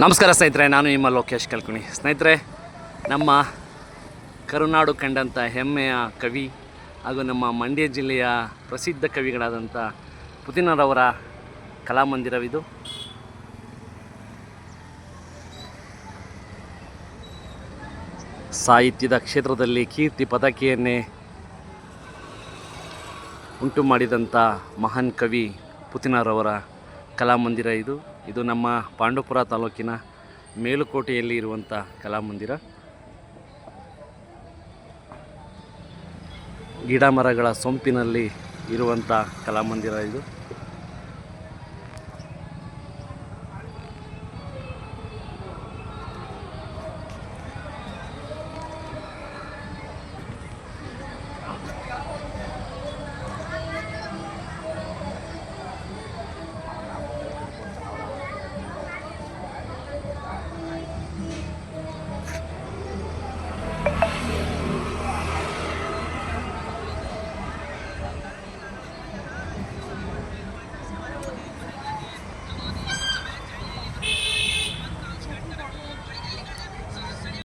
ನಮಸ್ಕಾರ ಸ್ನೇಹಿತರೆ, ನಾನು ನಿಮ್ಮ ಲೋಕೇಶ್ ಕಲ್ಕುಣಿ. ಸ್ನೇಹಿತರೆ, ನಮ್ಮ ಕರುನಾಡು ಕಂಡಂಥ ಹೆಮ್ಮೆಯ ಕವಿ ಹಾಗೂ ನಮ್ಮ ಮಂಡ್ಯ ಜಿಲ್ಲೆಯ ಪ್ರಸಿದ್ಧ ಕವಿಗಳಾದಂಥ ಪುತಿನರವರ ಕಲಾಮಂದಿರವಿದು. ಸಾಹಿತ್ಯದ ಕ್ಷೇತ್ರದಲ್ಲಿ ಕೀರ್ತಿ ಪತಾಕೆಯನ್ನೇ ಉಂಟು ಮಾಡಿದಂಥ ಮಹಾನ್ ಕವಿ ಪುತಿನರವರ ಕಲಾಮಂದಿರ ಇದು ನಮ್ಮ ಪಾಂಡವಪುರ ತಾಲೂಕಿನ ಮೇಲುಕೋಟೆಯಲ್ಲಿ ಇರುವಂಥ ಕಲಾಮಂದಿರ. ಗಿಡ ಮರಗಳ ಸೊಂಪಿನಲ್ಲಿ ಇರುವಂಥ ಕಲಾಮಂದಿರ ಇದು.